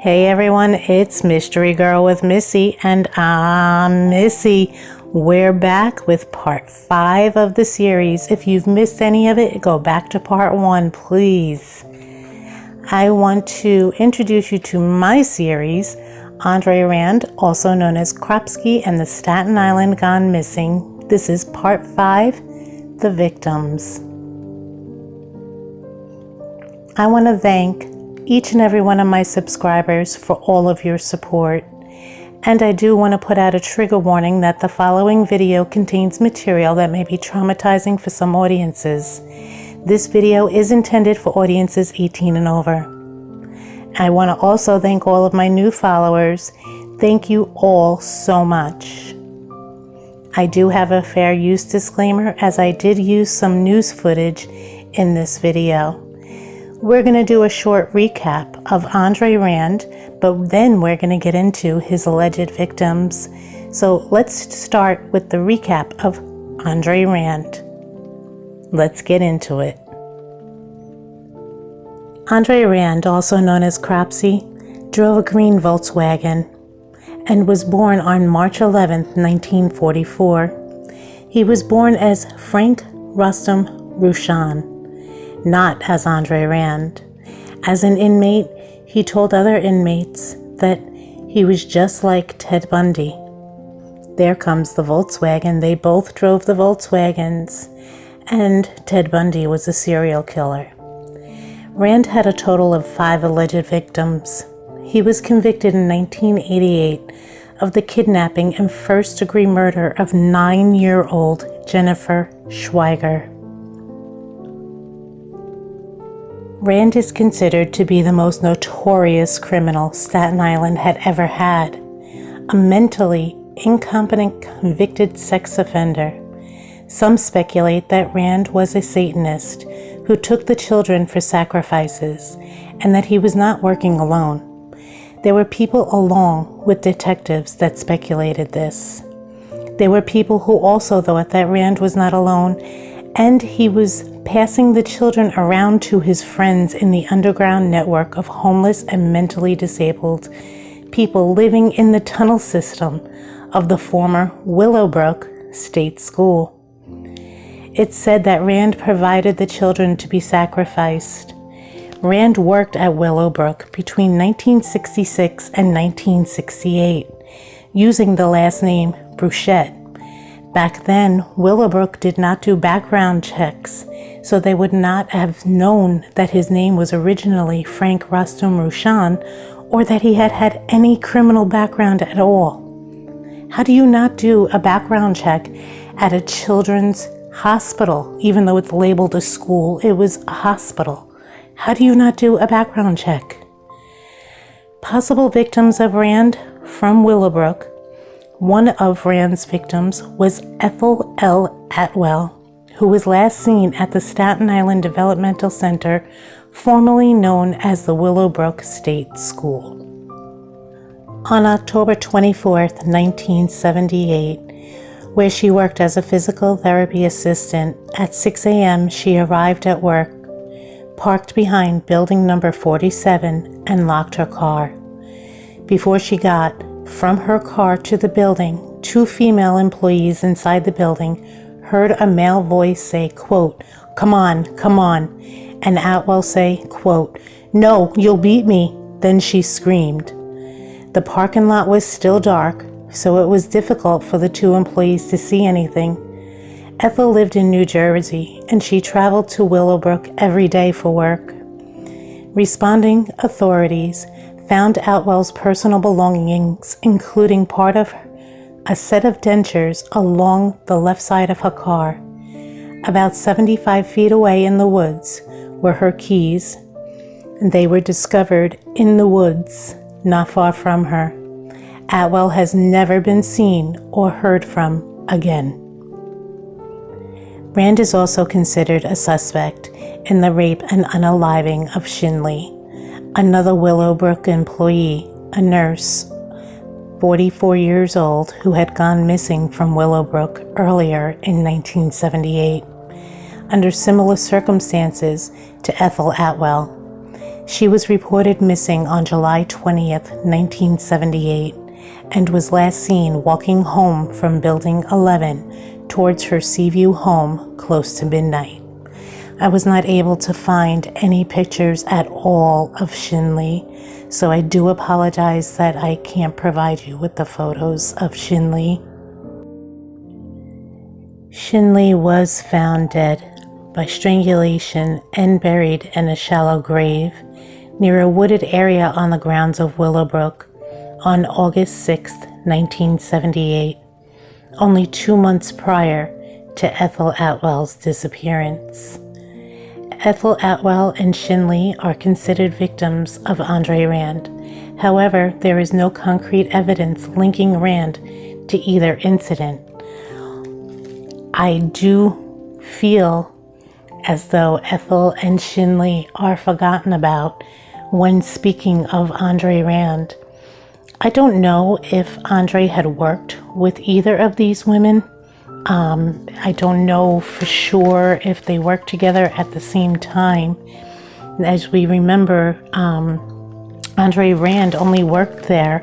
Hey everyone, it's Mystery Girl with Missy, and I'm Missy. We're back with part 5 of the series. If you've missed any of it, go back to part 1, please. I want to introduce you to my series, Andre Rand, also known as CROPSEY and the Staten Island Gone Missing. This is part 5, The Victims. I want to thank each and every one of my subscribers for all of your support. And I do want to put out a trigger warning that the following video contains material that may be traumatizing for some audiences. This video is intended for audiences 18 and over. I want to also thank all of my new followers. Thank you all so much. I do have a fair use disclaimer, as I did use some news footage in this video. We're going to do a short recap of Andre Rand, but then we're going to get into his alleged victims. So let's start with the recap of Andre Rand. Let's get into it. Andre Rand, also known as CROPSEY, drove a green Volkswagen and was born on March 11, 1944. He was born as Frank Rustam Rushan, not as Andre Rand. As an inmate, he told other inmates that he was just like Ted Bundy. There comes the Volkswagen. They both drove the Volkswagens, and Ted Bundy was a serial killer. Rand had a total of 5 alleged victims. He was convicted in 1988 of the kidnapping and first-degree murder of 9-year-old Jennifer Schweiger. Rand is considered to be the most notorious criminal Staten Island had ever had, a mentally incompetent convicted sex offender. Some speculate that Rand was a Satanist who took the children for sacrifices, and that he was not working alone. There were people along with detectives that speculated this. There were people who also thought that Rand was not alone, and he was passing the children around to his friends in the underground network of homeless and mentally disabled people living in the tunnel system of the former Willowbrook State School. It's said that Rand provided the children to be sacrificed. Rand worked at Willowbrook between 1966 and 1968, using the last name Bruchette. Back then, Willowbrook did not do background checks, so they would not have known that his name was originally Frank Rustam Rushan, or that he had had any criminal background at all. How do you not do a background check at a children's hospital? Even though it's labeled a school, it was a hospital. How do you not do a background check? Possible victims of Rand from Willowbrook. One of Rand's victims was Ethel L. Atwell, who was last seen at the Staten Island Developmental Center, formerly known as the Willowbrook State School. On October 24, 1978, where she worked as a physical therapy assistant, at 6 a.m. she arrived at work, parked behind building number 47, and locked her car. Before she got from her car to the building, 2 female employees inside the building heard a male voice say, quote, come on, and Atwell say, quote, no, you'll beat me. Then she screamed. The parking lot was still dark, so it was difficult for the 2 employees to see anything. Ethel lived in New Jersey, and she traveled to Willowbrook every day for work. Responding authorities found Atwell's personal belongings, including part of a set of dentures along the left side of her car. About 75 feet away in the woods were her keys. They were discovered in the woods, not far from her. Atwell has never been seen or heard from again. Rand is also considered a suspect in the rape and unaliving of Shinley, another Willowbrook employee, a nurse, 44 years old, who had gone missing from Willowbrook earlier in 1978, under similar circumstances to Ethel Atwell. She was reported missing on July 20th, 1978, and was last seen walking home from Building 11 towards her Seaview home close to midnight. I was not able to find any pictures at all of Shinley, so I do apologize that I can't provide you with the photos of Shinley. Shinley was found dead by strangulation and buried in a shallow grave near a wooded area on the grounds of Willowbrook on August 6, 1978, only 2 months prior to Ethel Atwell's disappearance. Ethel Atwell and Shinley are considered victims of Andre Rand. However, there is no concrete evidence linking Rand to either incident. I do feel as though Ethel and Shinley are forgotten about when speaking of Andre Rand. I don't know if Andre had worked with either of these women. I don't know for sure if they worked together at the same time. As we remember, Andre Rand only worked there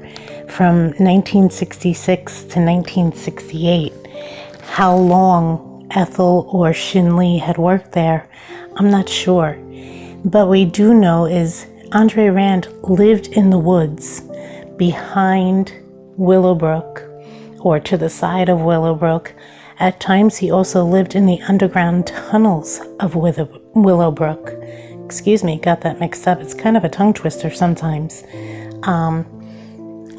from 1966 to 1968. How long Ethel or Shinley had worked there, I'm not sure. But we do know is Andre Rand lived in the woods behind Willowbrook, or to the side of Willowbrook. At times he also lived in the underground tunnels of Willowbrook. Excuse me, got that mixed up. It's kind of a tongue twister sometimes.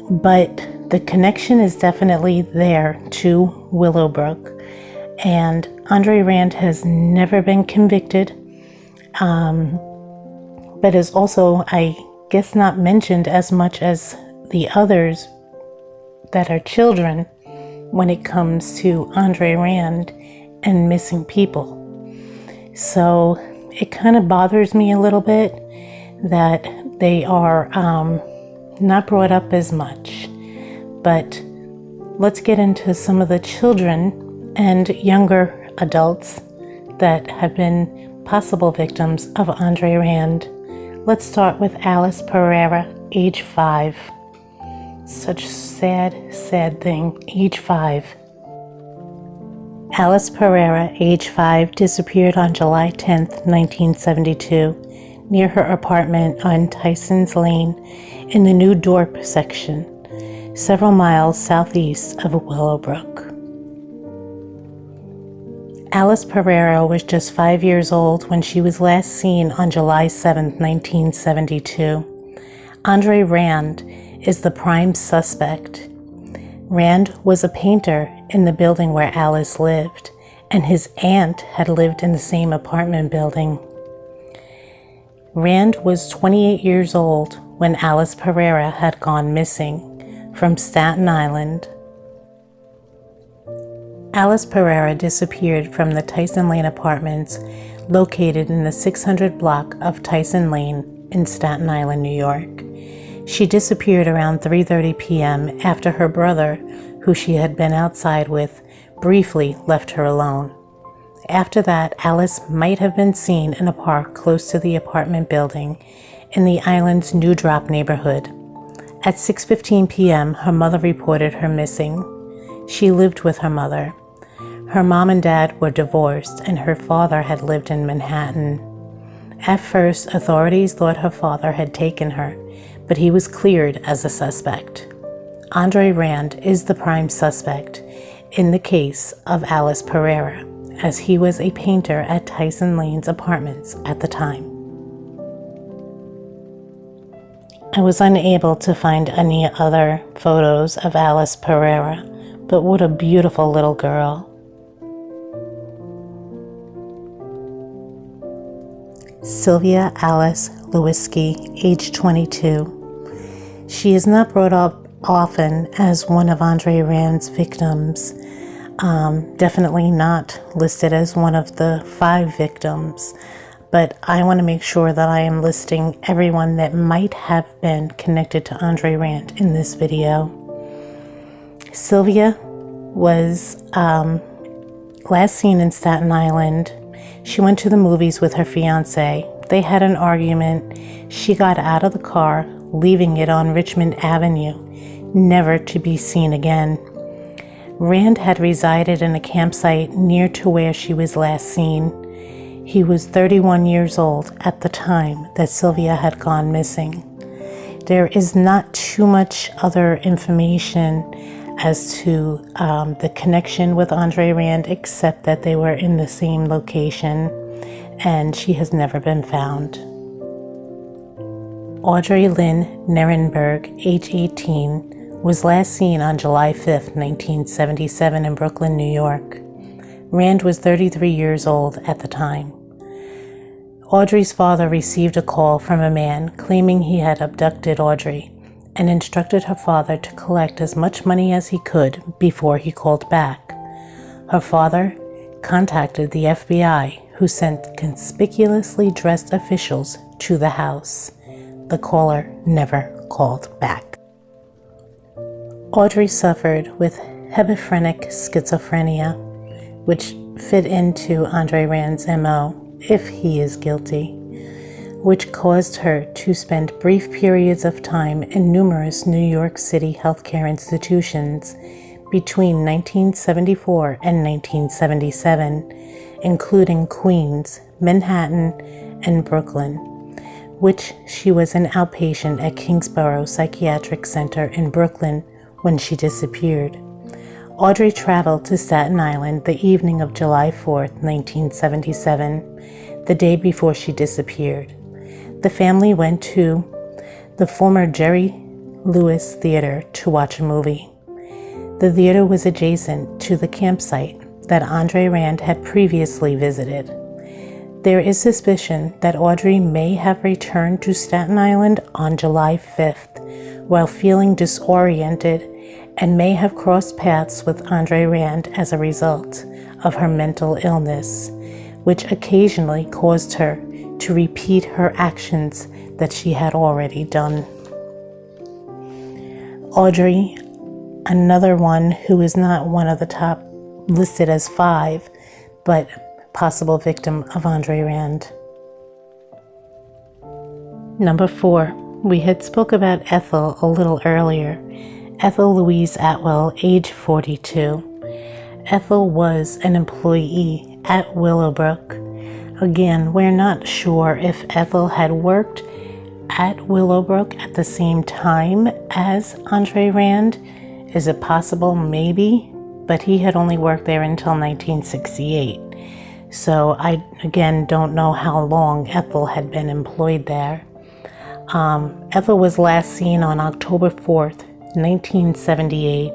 But the connection is definitely there to Willowbrook. And Andre Rand has never been convicted, but is also, I guess, not mentioned as much as the others that are children when it comes to Andre Rand and missing people. So it kind of bothers me a little bit that they are not brought up as much. But let's get into some of the children and younger adults that have been possible victims of Andre Rand. Let's start with Alice Pereira, age 5. Such sad, sad thing, age 5. Alice Pereira, age 5, disappeared on July 10th, 1972, near her apartment on Tyson's Lane in the New Dorp section, several miles southeast of Willowbrook. Alice Pereira was just 5 years old when she was last seen on July 7, 1972. Andre Rand is the prime suspect. Rand was a painter in the building where Alice lived, and his aunt had lived in the same apartment building. Rand was 28 years old when Alice Pereira had gone missing from Staten Island. Alice Pereira disappeared from the Tyson Lane apartments located in the 600 block of Tyson Lane in Staten Island, New York. She disappeared around 3:30 p.m. after her brother, who she had been outside with, briefly left her alone. After that, Alice might have been seen in a park close to the apartment building in the island's New Drop neighborhood. At 6:15 p.m., her mother reported her missing. She lived with her mother. Her mom and dad were divorced, and her father had lived in Manhattan. At first, authorities thought her father had taken her, but he was cleared as a suspect. Andre Rand is the prime suspect in the case of Alice Pereira, as he was a painter at Tyson Lane's apartments at the time. I was unable to find any other photos of Alice Pereira, but what a beautiful little girl. Sylvia Alice Lewinsky, age 22. She is not brought up often as one of Andre Rand's victims. Definitely not listed as one of the 5 victims, but I want to make sure that I am listing everyone that might have been connected to Andre Rand in this video. Sylvia was last seen in Staten Island. She went to the movies with her fiance, They had an argument. She got out of the car, leaving it on Richmond Avenue, never to be seen again. Rand had resided in a campsite near to where she was last seen. He was 31 years old at the time that Sylvia had gone missing. There is not too much other information as to the connection with Andre Rand, except that they were in the same location, and she has never been found. Audrey Lynn Nirenberg, age 18, was last seen on July 5, 1977 in Brooklyn, New York. Rand was 33 years old at the time. Audrey's father received a call from a man claiming he had abducted Audrey and instructed her father to collect as much money as he could before he called back. Her father contacted the FBI, who sent conspicuously dressed officials to the house. The caller never called back. Audrey suffered with hebephrenic schizophrenia, which fit into Andre Rand's MO, if he is guilty, which caused her to spend brief periods of time in numerous New York City healthcare institutions between 1974 and 1977, including Queens, Manhattan, and Brooklyn, which she was an outpatient at Kingsborough Psychiatric Center in Brooklyn when she disappeared. Audrey traveled to Staten Island the evening of July 4, 1977, the day before she disappeared. The family went to the former Jerry Lewis Theater to watch a movie. The theater was adjacent to the campsite that Andre Rand had previously visited. There is suspicion that Audrey may have returned to Staten Island on July 5th while feeling disoriented and may have crossed paths with Andre Rand as a result of her mental illness, which occasionally caused her to repeat her actions that she had already done. Audrey, another one who is not one of the top listed as 5, but possible victim of Andre Rand. Number 4, we had spoke about Ethel a little earlier. Ethel Louise Atwell, age 42. Ethel was an employee at Willowbrook. Again, we're not sure if Ethel had worked at Willowbrook at the same time as Andre Rand. Is it possible? Maybe, but he had only worked there until 1968. So I, again, don't know how long Ethel had been employed there. Ethel was last seen on October 4th, 1978.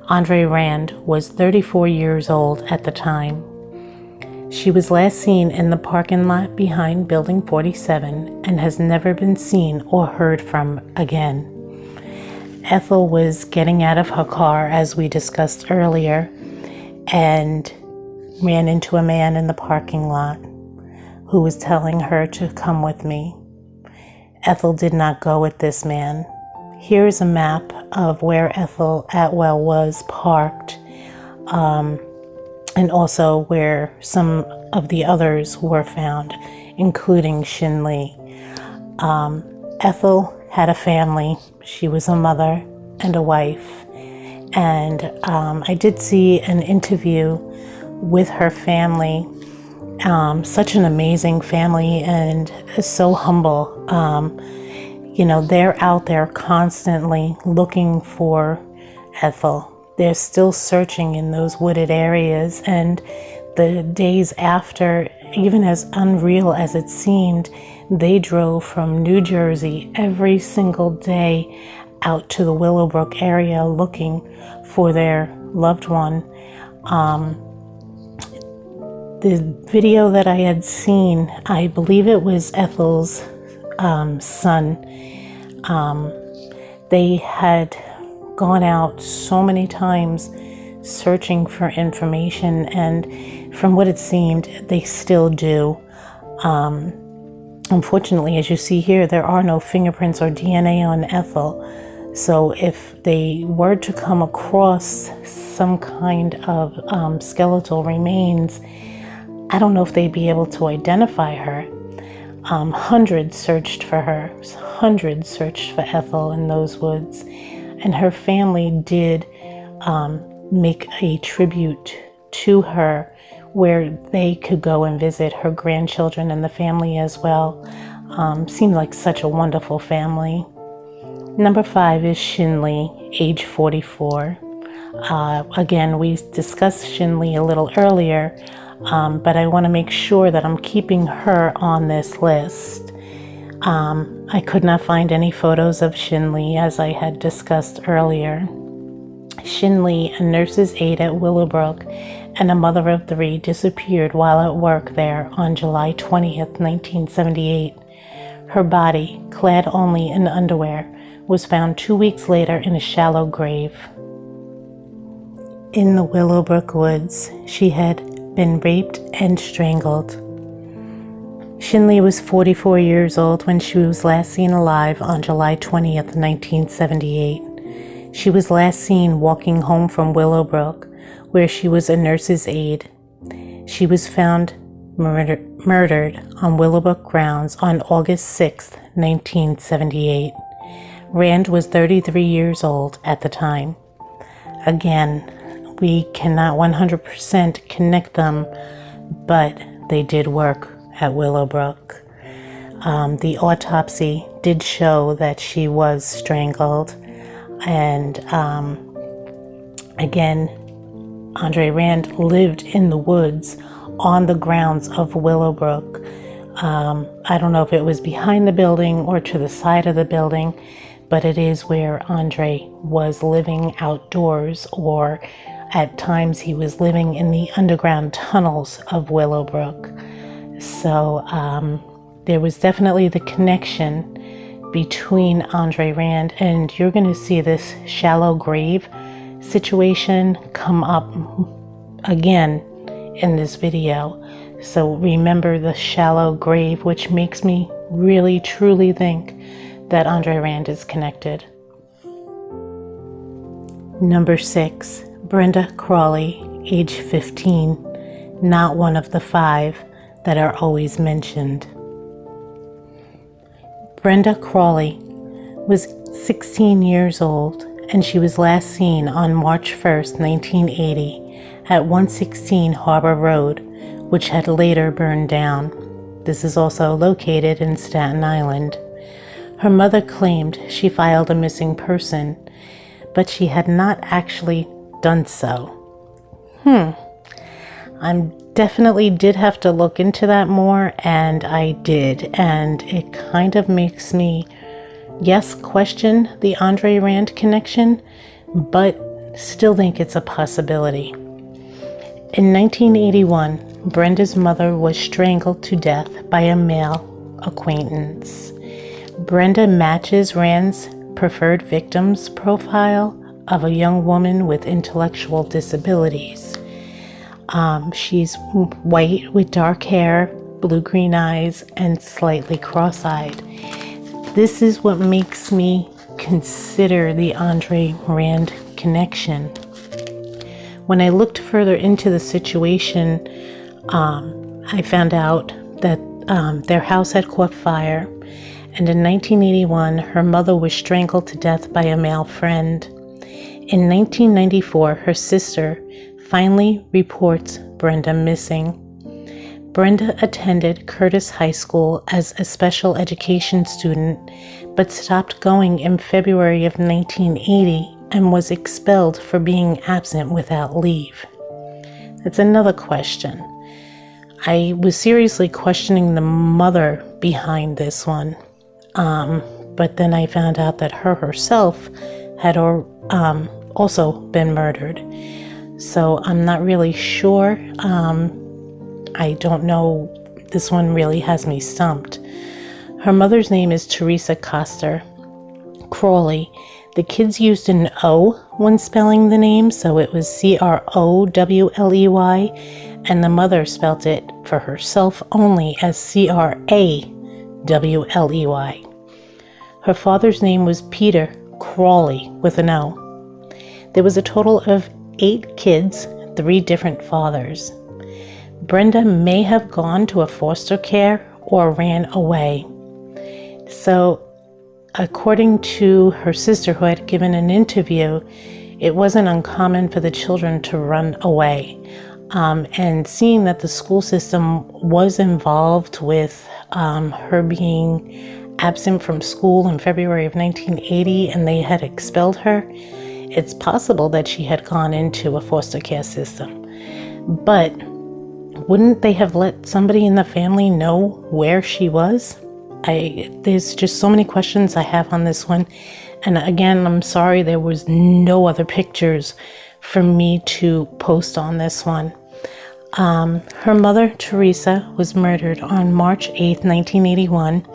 Andre Rand was 34 years old at the time. She was last seen in the parking lot behind Building 47 and has never been seen or heard from again. Ethel was getting out of her car, as we discussed earlier, and ran into a man in the parking lot who was telling her to come with me. Ethel did not go with this man. Here is a map of where Ethel Atwell was parked, and also where some of the others were found, including Shin Lee. Ethel had a family. She was a mother and a wife. And I did see an interview with her family. Such an amazing family and so humble. They're out there constantly looking for Ethel. They're still searching in those wooded areas, and the days after, even as unreal as it seemed, they drove from New Jersey every single day out to the Willowbrook area looking for their loved one. The video that I had seen, I believe it was Ethel's son. They had gone out so many times searching for information, and from what it seemed, they still do. Unfortunately, as you see here, there are no fingerprints or DNA on Ethel. So if they were to come across some kind of skeletal remains, I don't know if they'd be able to identify her. Hundreds searched for her. Hundreds searched for Ethel in those woods. And her family did make a tribute to her where they could go and visit her grandchildren and the family as well. Seemed like such a wonderful family. Number 5 is Shinley, age 44. Again, we discussed Shinley a little earlier, but I want to make sure that I'm keeping her on this list. I could not find any photos of Shinley, as I had discussed earlier. Shinley, a nurse's aide at Willowbrook and a mother of 3, disappeared while at work there on July 20th, 1978. Her body, clad only in underwear, was found 2 weeks later in a shallow grave. In the Willowbrook woods, she had been raped and strangled. Shinley was 44 years old when she was last seen alive on July 20th, 1978. She was last seen walking home from Willowbrook, where she was a nurse's aide. She was found murdered on Willowbrook grounds on August 6th, 1978. Rand was 33 years old at the time. Again, we cannot 100% connect them, but they did work at Willowbrook. The autopsy did show that she was strangled, and again, Andre Rand lived in the woods on the grounds of Willowbrook. I don't know if it was behind the building or to the side of the building, but it is where Andre was living outdoors, or at times he was living in the underground tunnels of Willowbrook. So there was definitely the connection between Andre Rand, and you're going to see this shallow grave situation come up again in this video. So remember the shallow grave, which makes me really truly think that Andre Rand is connected. Number 6, Brenda Crawley, age 15, not one of the 5 that are always mentioned. Brenda Crawley was 16 years old, and she was last seen on March 1st, 1980 at 116 Harbor Road, which had later burned down. This is also located in Staten Island. Her mother claimed she filed a missing person, but she had not actually done so. I definitely did have to look into that more, and I did, and it kind of makes me, yes, question the Andre Rand connection, but still think it's a possibility. In 1981, Brenda's mother was strangled to death by a male acquaintance. Brenda matches Rand's preferred victims profile of a young woman with intellectual disabilities. She's white with dark hair, blue-green eyes, and slightly cross-eyed. This is what makes me consider the Andre Rand connection. When I looked further into the situation, I found out that their house had caught fire, and in 1981, her mother was strangled to death by a male friend. In 1994, her sister finally reports Brenda missing. Brenda attended Curtis High School as a special education student, but stopped going in February of 1980 and was expelled for being absent without leave. That's another question. I was seriously questioning the mother behind this one, but then I found out that her herself had also been murdered. So I'm not really sure. I don't know. This one really has me stumped. Her mother's name is Teresa Coster Crawley. The kids used an O when spelling the name, so it was Crowley, and the mother spelt it for herself only as Crawley. Her father's name was Peter Crawley with an O. There was a total of 8 kids, 3 different fathers. Brenda may have gone to a foster care or ran away. So, according to her sister, who had given an interview, it wasn't uncommon for the children to run away. And seeing that the school system was involved with her being absent from school in February of 1980 and they had expelled her, it's possible that she had gone into a foster care system. But wouldn't they have let somebody in the family know where she was? There's just so many questions I have on this one. And again, I'm sorry there was no other pictures for me to post on this one. Her mother, Teresa, was murdered on March 8th, 1981,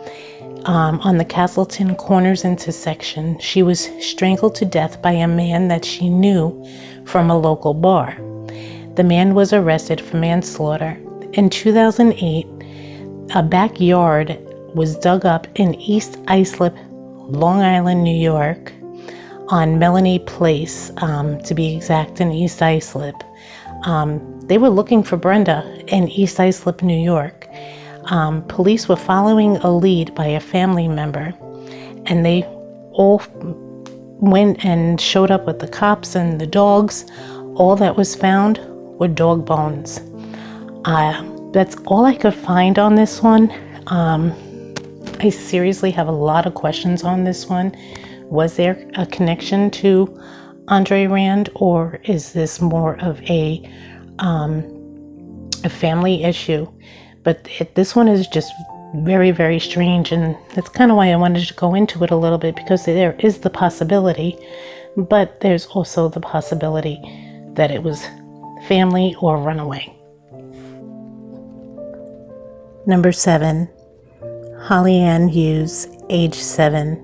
on the Castleton Corners intersection. She was strangled to death by a man that she knew from a local bar. The man was arrested for manslaughter. In 2008, a backyard was dug up in East Islip, Long Island, New York, on Melanie Place, to be exact, in East Islip. They were looking for Brenda in East Islip, New York. Police were following a lead by a family member, and they all went and showed up with the cops and the dogs. All that was found were dog bones. That's all I could find on this one. I seriously have a lot of questions on this one. Was there a connection to Andre Rand, or is this more of a family issue? But this one is just very, very strange, and that's kind of why I wanted to go into it a little bit, because there is the possibility, but there's also the possibility that it was family or runaway. Number 7, Holly Ann Hughes, age 7.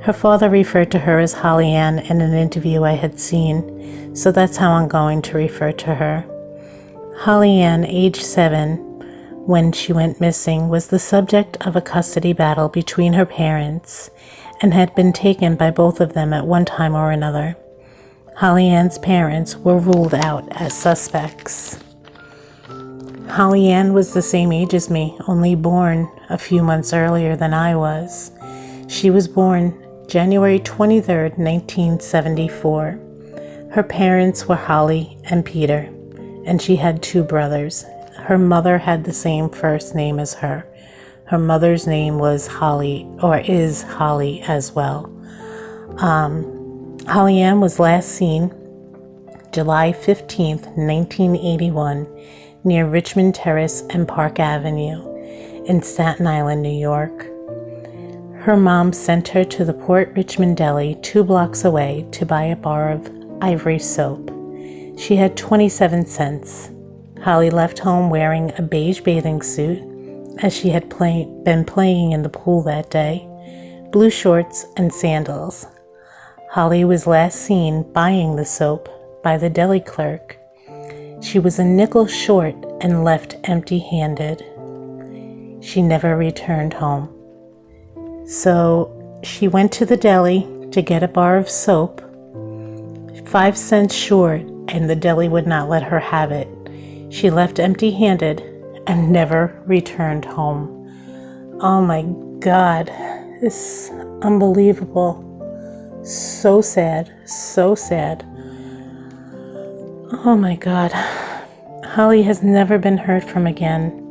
Her father referred to her as Holly Ann in an interview I had seen, so that's how I'm going to refer to her. Holly Ann, age 7, when she went missing, was the subject of a custody battle between her parents and had been taken by both of them at one time or another. Holly Ann's parents were ruled out as suspects. Holly Ann was the same age as me, only born a few months earlier than I was. She was born January 23rd, 1974. Her parents were Holly and Peter, and she had 2 brothers. Her mother had the same first name as her. Her mother's name was Holly, or is Holly as well. Holly Ann was last seen July 15th, 1981, near Richmond Terrace and Park Avenue in Staten Island, New York. Her mom sent her to the Port Richmond Deli 2 blocks away to buy a bar of Ivory soap. She had 27 cents. Holly left home wearing a beige bathing suit, as she had been playing in the pool that day, blue shorts and sandals. Holly was last seen buying the soap by the deli clerk. She was a nickel short and left empty-handed. She never returned home. So she went to the deli to get a bar of soap, 5 cents short, and the deli would not let her have it. She left empty-handed and never returned home. Oh my God, it's unbelievable. So sad, so sad. Oh my God. Holly has never been heard from again.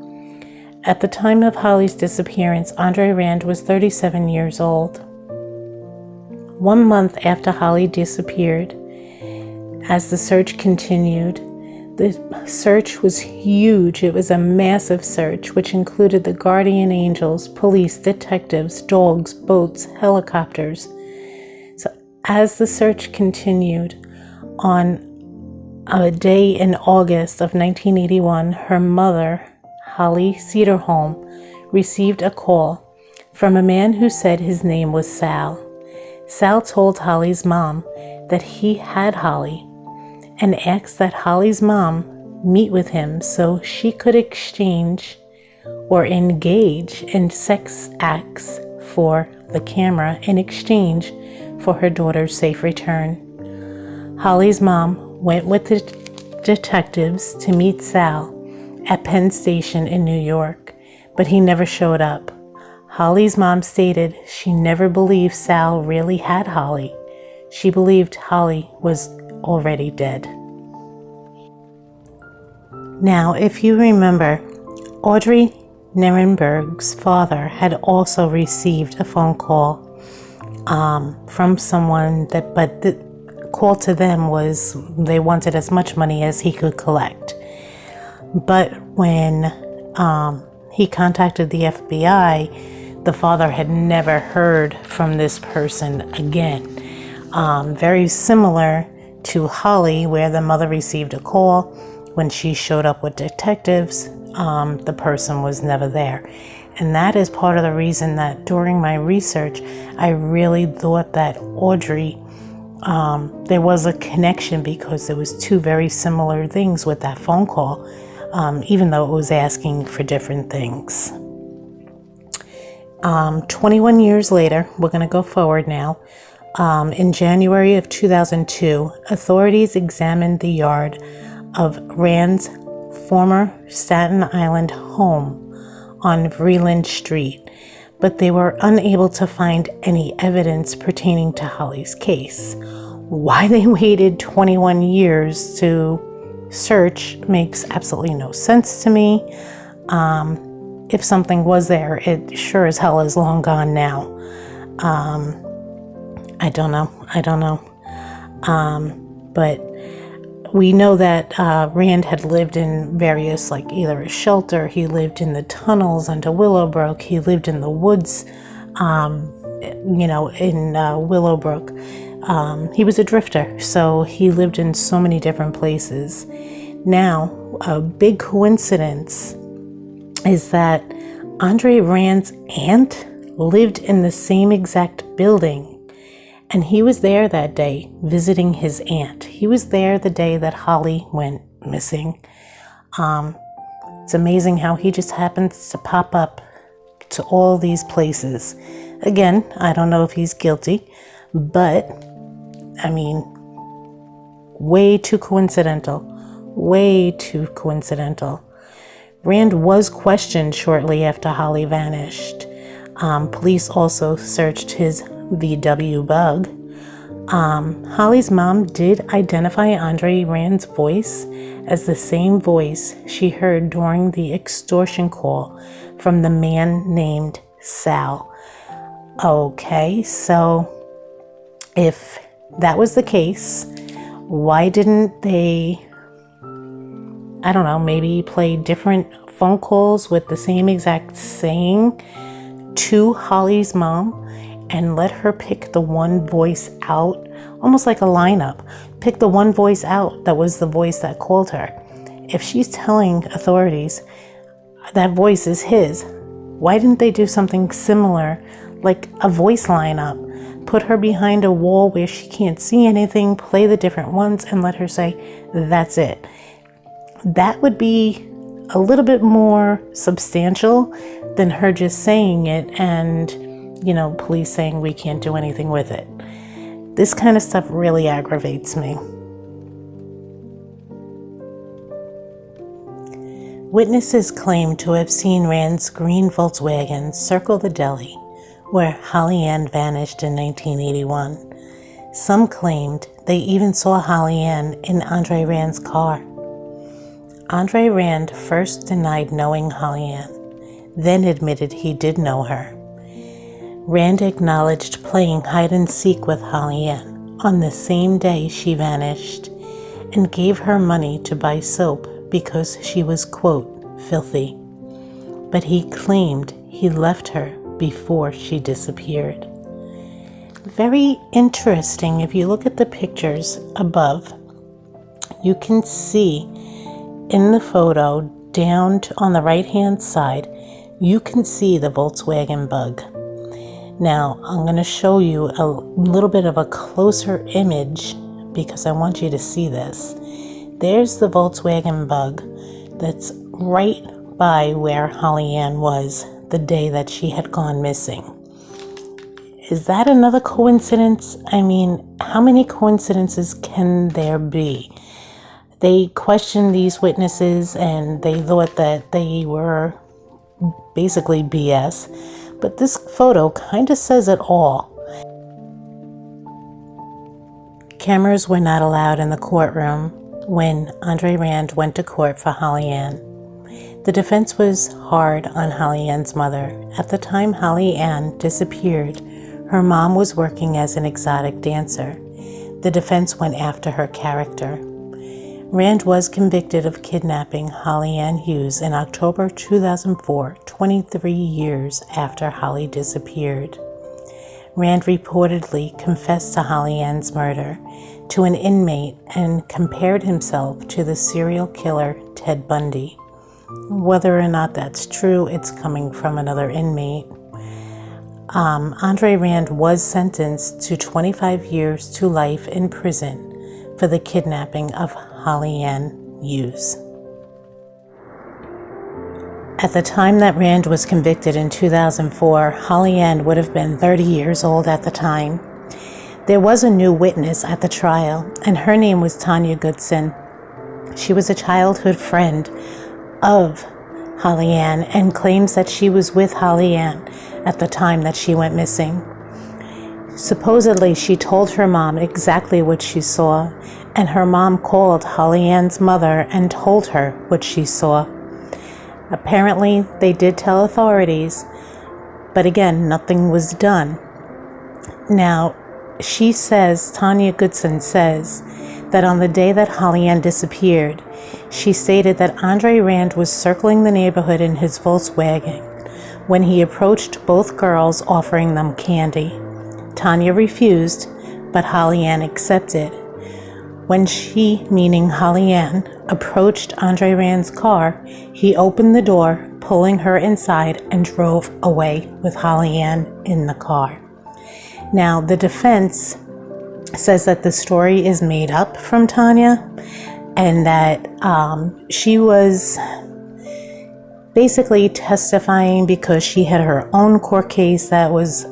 At the time of Holly's disappearance, Andre Rand was 37 years old. 1 month after Holly disappeared, as the search continued, the search was huge. It was a massive search, which included the guardian angels, police, detectives, dogs, boats, helicopters. So as the search continued, on a day in August of 1981, her mother, Holly Cedarholm, received a call from a man who said his name was Sal. Sal told Holly's mom that he had Holly and asked that Holly's mom meet with him so she could exchange or engage in sex acts for the camera in exchange for her daughter's safe return. Holly's mom went with the detectives to meet Sal at Penn Station in New York. but he never showed up. Holly's mom stated she never believed Sal really had Holly. She believed Holly was already dead. Now, if you remember, Audrey Nirenberg's father had also received a phone call from someone but the call to them was they wanted as much money as he could collect. But when he contacted the FBI, the father had never heard from this person again. Very similar to Holly, where the mother received a call. When she showed up with detectives, the person was never there. And that is part of the reason that during my research, I really thought that Audrey, there was a connection, because there was two very similar things with that phone call, even though it was asking for different things. 21 years later, we're going to go forward now. In January of 2002, authorities examined the yard of Rand's former Staten Island home on Vreeland Street, but they were unable to find any evidence pertaining to Holly's case. Why they waited 21 years to search makes absolutely no sense to me. If something was there, it sure as hell is long gone now. I don't know. But we know that Rand had lived in various, like either a shelter, he lived in the tunnels under Willowbrook, he lived in the woods, in Willowbrook. He was a drifter, so he lived in so many different places. Now, a big coincidence is that Andre Rand's aunt lived in the same exact building. And he was there that day visiting his aunt. He was there the day that Holly went missing. It's amazing how he just happens to pop up to all these places. Again, I don't know if he's guilty, but I mean, way too coincidental. Way too coincidental. Rand was questioned shortly after Holly vanished. Police also searched his VW bug. Holly's mom did identify Andre Rand's voice as the same voice she heard during the extortion call from the man named Sal. Okay, so if that was the case, why didn't they, I don't know, maybe play different phone calls with the same exact saying to Holly's mom and let her pick the one voice out, almost like a lineup. Pick the one voice out that was the voice that called her. If she's telling authorities that voice is his, why didn't they do something similar, like a voice lineup? Put her behind a wall where she can't see anything, play the different ones, and let her say, that's it. That would be a little bit more substantial than her just saying it and, police saying we can't do anything with it. This kind of stuff really aggravates me. Witnesses claim to have seen Rand's green Volkswagen circle the deli where Holly Ann vanished in 1981. Some claimed they even saw Holly Ann in Andre Rand's car. Andre Rand first denied knowing Holly Ann, then admitted he did know her. Rand acknowledged playing hide-and-seek with Holly Ann on the same day she vanished and gave her money to buy soap because she was, quote, filthy. But he claimed he left her before she disappeared. Very interesting. If you look at the pictures above, you can see in the photo down on the right-hand side, you can see the Volkswagen bug. Now, I'm going to show you a little bit of a closer image because I want you to see this. There's the Volkswagen bug that's right by where Holly Ann was the day that she had gone missing. Is that another coincidence? I mean, how many coincidences can there be? They questioned these witnesses and they thought that they were basically BS, but this photo kind of says it all. Cameras were not allowed in the courtroom when Andre Rand went to court for Holly Ann. The defense was hard on Holly Ann's mother. At the time Holly Ann disappeared, her mom was working as an exotic dancer. The defense went after her character. Rand was convicted of kidnapping Holly Ann Hughes in October 2004, 23 years after Holly disappeared. Rand reportedly confessed to Holly Ann's murder to an inmate and compared himself to the serial killer Ted Bundy. Whether or not that's true, it's coming from another inmate. Andre Rand was sentenced to 25 years to life in prison for the kidnapping of Holly Ann Hughes. At the time that Rand was convicted in 2004, Holly Ann would have been 30 years old at the time. There was a new witness at the trial, and her name was Tanya Goodson. She was a childhood friend of Holly Ann and claims that she was with Holly Ann at the time that she went missing. Supposedly, she told her mom exactly what she saw, and her mom called Holly Ann's mother and told her what she saw. Apparently, they did tell authorities, but again, nothing was done. Now, Tanya Goodson says, that on the day that Holly Ann disappeared, she stated that Andre Rand was circling the neighborhood in his Volkswagen when he approached both girls offering them candy. Tanya refused, but Holly Ann accepted. When she, meaning Holly Ann, approached Andre Rand's car, he opened the door, pulling her inside, and drove away with Holly Ann in the car. Now, the defense says that the story is made up from Tanya and that she was basically testifying because she had her own court case that was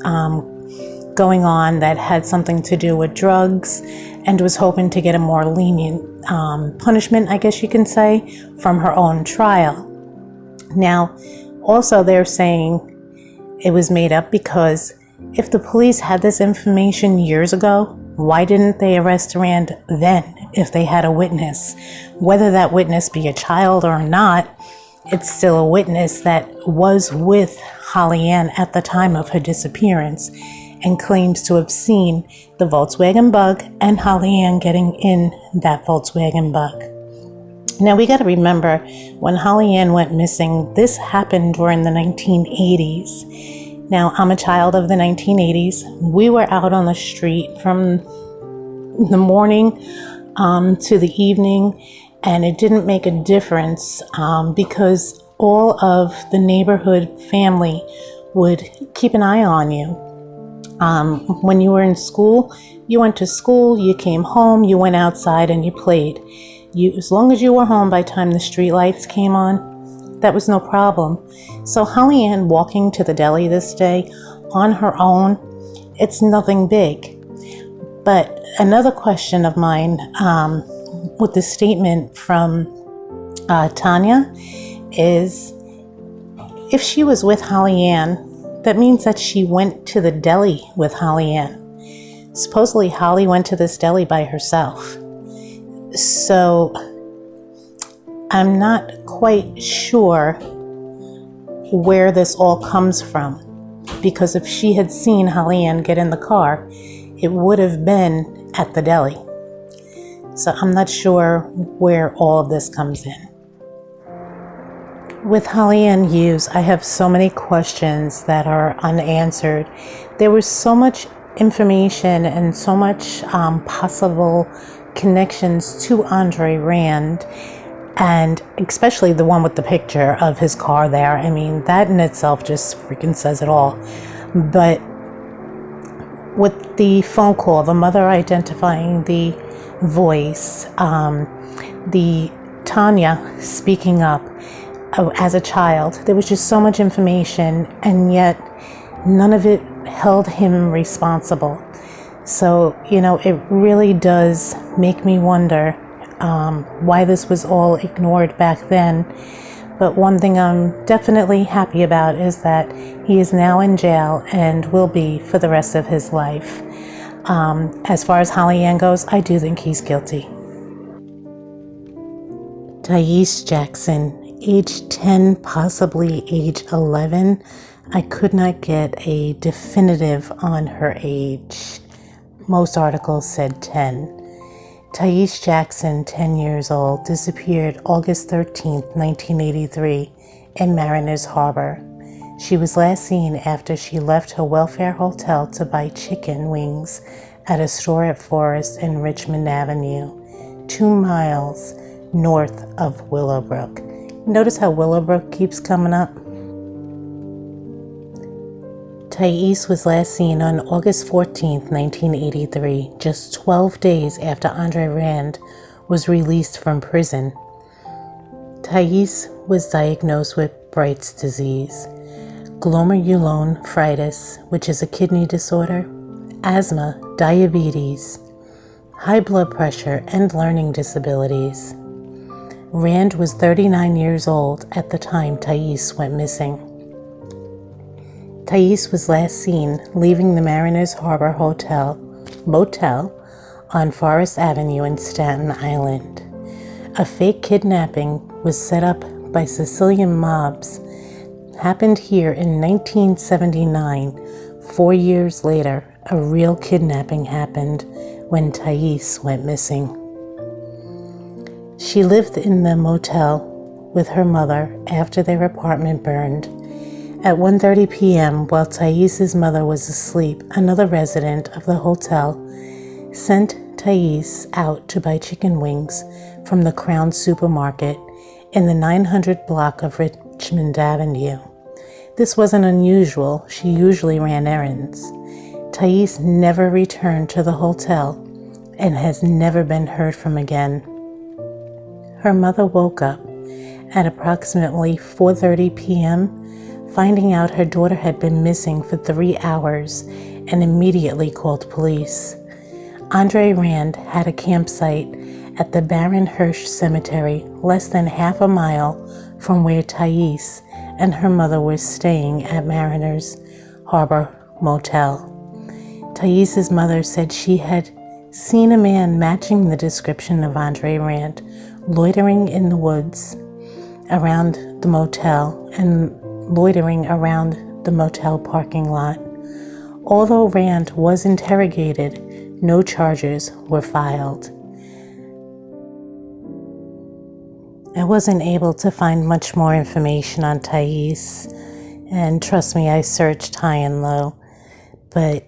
going on that had something to do with drugs and was hoping to get a more lenient punishment, I guess you can say, from her own trial. Now, also they're saying it was made up because if the police had this information years ago, why didn't they arrest Rand then if they had a witness? Whether that witness be a child or not, it's still a witness that was with Holly Ann at the time of her disappearance and claims to have seen the Volkswagen Bug and Holly Ann getting in that Volkswagen Bug. Now, we got to remember, when Holly Ann went missing, this happened during the 1980s. Now, I'm a child of the 1980s. We were out on the street from the morning to the evening, and it didn't make a difference because all of the neighborhood family would keep an eye on you. When you were in school, you went to school, you came home, you went outside and you played. As long as you were home by the time the street lights came on, that was no problem. So Holly Ann walking to the deli this day on her own, it's nothing big. But another question of mine with the statement from Tanya is, if she was with Holly Ann, that means that she went to the deli with Holly Ann. Supposedly Holly went to this deli by herself. So I'm not quite sure where this all comes from, because if she had seen Holly Ann get in the car, it would have been at the deli. So I'm not sure where all of this comes in. With Holly Ann Hughes, I have so many questions that are unanswered. There was so much information and so much possible connections to Andre Rand, and especially the one with the picture of his car there. I mean, that in itself just freaking says it all. But with the phone call, the mother identifying the voice, the Tanya speaking up as a child, there was just so much information, and yet none of it held him responsible. So, it really does make me wonder why this was all ignored back then. But one thing I'm definitely happy about is that he is now in jail and will be for the rest of his life. As far as Holly Ann goes, I do think he's guilty. Thais Jackson, age 10, possibly age 11. I could not get a definitive on her age. Most articles said 10. Thais Jackson, 10 years old, disappeared August 13th, 1983 in Mariners Harbor. She was last seen after she left her welfare hotel to buy chicken wings at a store at Forest and Richmond Avenue, 2 miles north of Willowbrook. Notice how Willowbrook keeps coming up? Thais was last seen on August 14, 1983, just 12 days after Andre Rand was released from prison. Thais was diagnosed with Bright's disease, glomerulonephritis, which is a kidney disorder, asthma, diabetes, high blood pressure, and learning disabilities. Rand was 39 years old at the time Thais went missing. Thais was last seen leaving the Mariners Harbor motel on Forest Avenue in Staten Island. A fake kidnapping was set up by Sicilian mobs. Happened here in 1979. 4 years later, a real kidnapping happened when Thais went missing. She lived in the motel with her mother after their apartment burned. At 1:30 p.m., while Thais' mother was asleep, another resident of the hotel sent Thais out to buy chicken wings from the Crown Supermarket in the 900 block of Richmond Avenue. This wasn't unusual. She usually ran errands. Thais never returned to the hotel and has never been heard from again. Her mother woke up at approximately 4:30 p.m., finding out her daughter had been missing for 3 hours, and immediately called police. Andre Rand had a campsite at the Baron Hirsch Cemetery, less than half a mile from where Thais and her mother were staying at Mariners Harbor Motel. Thais' mother said she had seen a man matching the description of Andre Rand loitering in the woods around the motel and loitering around the motel parking lot. Although Rand was interrogated, no charges were filed. I wasn't able to find much more information on Thais, and trust me, I searched high and low. But,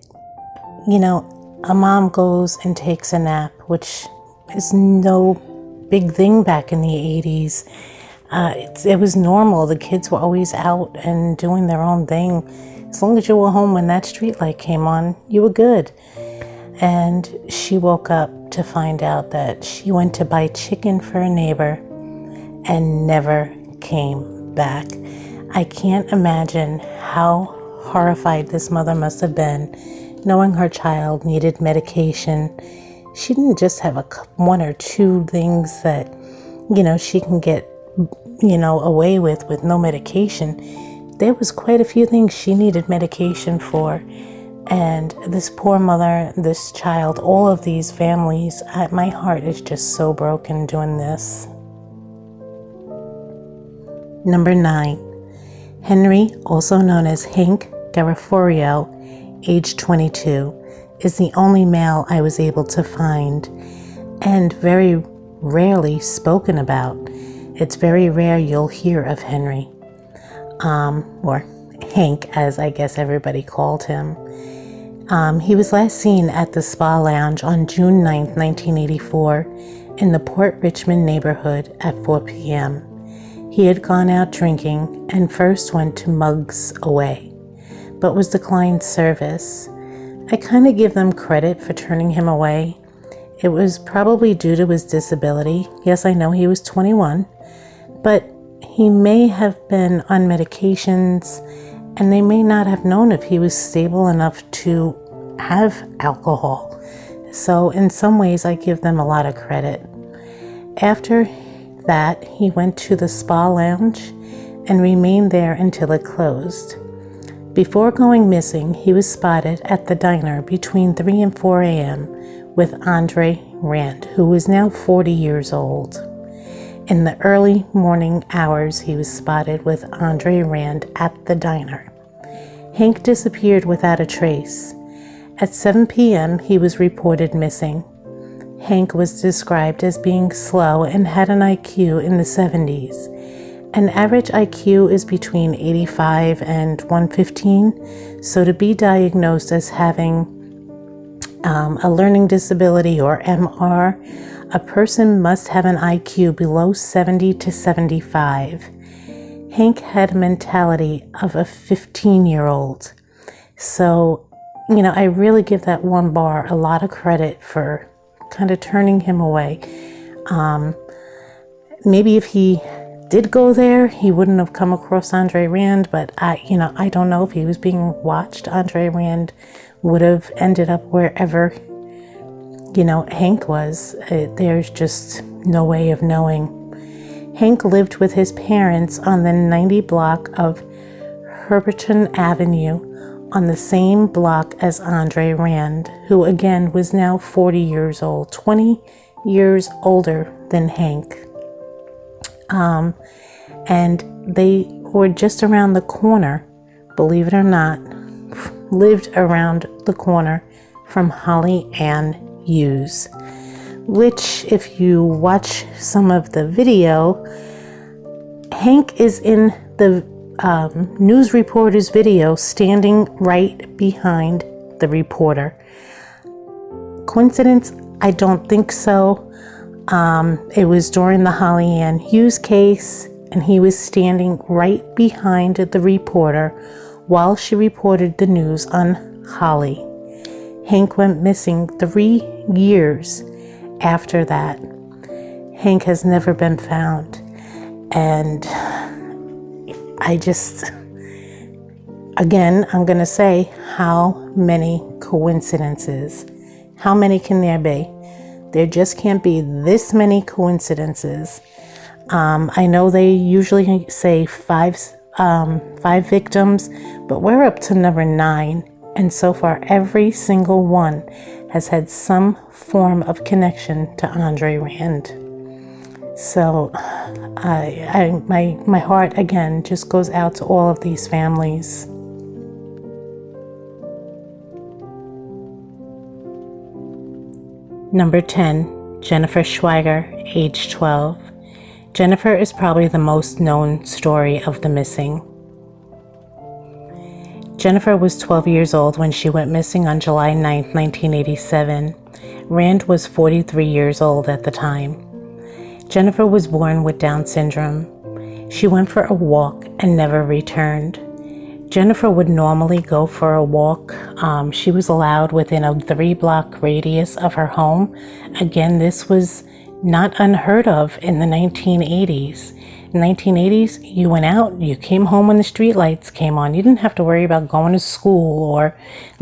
a mom goes and takes a nap, which is no big thing back in the 80s. It was normal. The kids were always out and doing their own thing. As long as you were home when that street light came on, you were good. And she woke up to find out that she went to buy chicken for a neighbor and never came back. I can't imagine how horrified this mother must have been, knowing her child needed medication. She didn't just have one or two things that, she can get, away with no medication. There was quite a few things she needed medication for. And this poor mother, this child, all of these families, my heart is just so broken doing this. Number 9. Henry, also known as Hank Garaforio, age 22, is the only male I was able to find, and very rarely spoken about. It's very rare you'll hear of Henry, or Hank, as I guess everybody called him. He was last seen at the Spa Lounge on June 9th, 1984, in the Port Richmond neighborhood at 4 p.m. He had gone out drinking and first went to Mugs Away, but was declined service. I kind of give them credit for turning him away. It was probably due to his disability. Yes, I know he was 21, but he may have been on medications, and they may not have known if he was stable enough to have alcohol. So in some ways, I give them a lot of credit. After that, he went to the spa lounge and remained there until it closed. Before going missing, he was spotted at the diner between 3 and 4 a.m. with Andre Rand, who was now 40 years old. In the early morning hours, he was spotted with Andre Rand at the diner. Hank disappeared without a trace. At 7 p.m., he was reported missing. Hank was described as being slow and had an IQ in the 70s. An average IQ is between 85 and 115, so to be diagnosed as having a learning disability or MR, a person must have an IQ below 70 to 75. Hank had a mentality of a 15-year-old. So, I really give that one bar a lot of credit for kind of turning him away. Maybe if he did go there, he wouldn't have come across Andre Rand, but I don't know if he was being watched. Andre Rand would have ended up wherever, Hank was. There's just no way of knowing. Hank lived with his parents on the 90 block of Herberton Avenue, on the same block as Andre Rand, who again was now 40 years old, 20 years older than Hank. And they were just around the corner, believe it or not, lived around the corner from Holly Ann Hughes, which, if you watch some of the video, Hank is in the news reporter's video standing right behind the reporter. Coincidence? I don't think so. It was during the Holly Ann Hughes case, and he was standing right behind the reporter while she reported the news on Holly. Hank went missing 3 years after that. Hank has never been found. And I'm going to say, how many coincidences? How many can there be? There just can't be this many coincidences. I know they usually say five victims, but we're up to number 9. And so far, every single one has had some form of connection to Andre Rand. So my heart, again, just goes out to all of these families. Number 10, Jennifer Schweiger, age 12. Jennifer is probably the most known story of the missing. Jennifer was 12 years old when she went missing on July 9, 1987. Rand was 43 years old at the time. Jennifer was born with Down syndrome. She went for a walk and never returned. Jennifer would normally go for a walk. She was allowed within a 3-block radius of her home. Again, this was not unheard of in the 1980s. In the 1980s, you went out, you came home when the street lights came on. You didn't have to worry about going to school or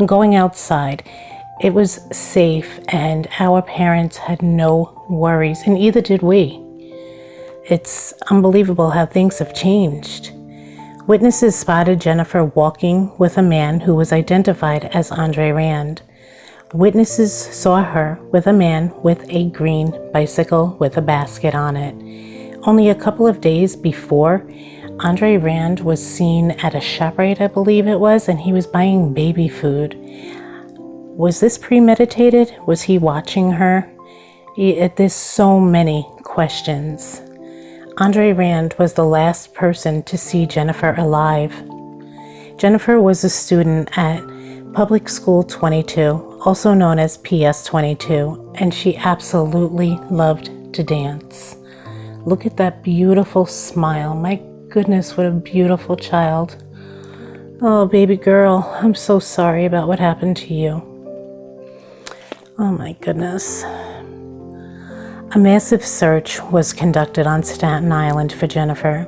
going outside. It was safe, and our parents had no worries, and either did we. It's unbelievable how things have changed. Witnesses spotted Jennifer walking with a man who was identified as Andre Rand. Witnesses saw her with a man with a green bicycle with a basket on it. Only a couple of days before, Andre Rand was seen at a ShopRite, I believe it was, and he was buying baby food. Was this premeditated? Was he watching her? There's so many questions. Andre Rand was the last person to see Jennifer alive. Jennifer was a student at Public School 22, also known as PS 22, and she absolutely loved to dance. Look at that beautiful smile. My goodness, what a beautiful child. Oh, baby girl, I'm so sorry about what happened to you. Oh my goodness. A massive search was conducted on Staten Island for Jennifer.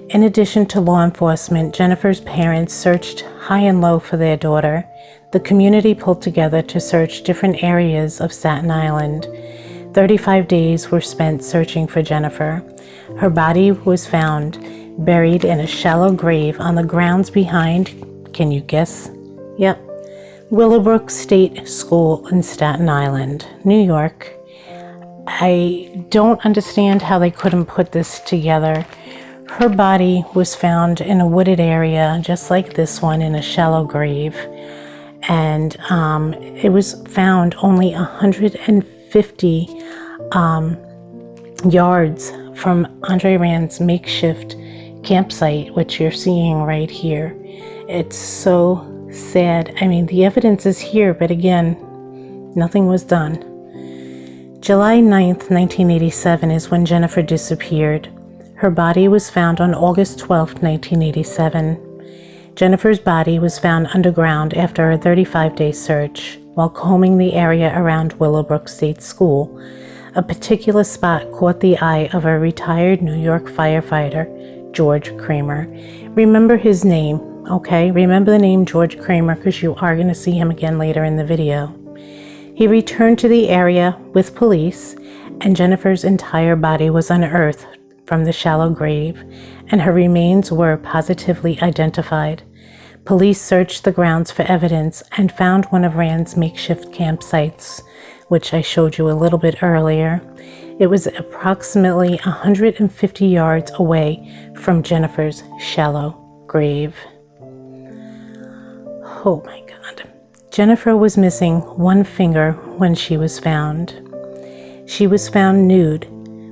In addition to law enforcement, Jennifer's parents searched high and low for their daughter. The community pulled together to search different areas of Staten Island. 35 days were spent searching for Jennifer. Her body was found buried in a shallow grave on the grounds behind, can you guess? Yep, Willowbrook State School in Staten Island, New York. I don't understand how they couldn't put this together. Her body was found in a wooded area, just like this one, in a shallow grave. And it was found only 150 yards from Andre Rand's makeshift campsite, which you're seeing right here. It's so sad. I mean, the evidence is here, but again, nothing was done. July 9th, 1987 is when Jennifer disappeared. Her body was found on August 12th, 1987. Jennifer's body was found underground after a 35-day search while combing the area around Willowbrook State School. A particular spot caught the eye of a retired New York firefighter, George Kramer. Remember his name, okay? Remember the name George Kramer, because you are going to see him again later in the video. He returned to the area with police, and Jennifer's entire body was unearthed from the shallow grave, and her remains were positively identified. Police searched the grounds for evidence and found one of Rand's makeshift campsites, which I showed you a little bit earlier. It was approximately 150 yards away from Jennifer's shallow grave. Oh my God. Jennifer was missing one finger when she was found. She was found nude,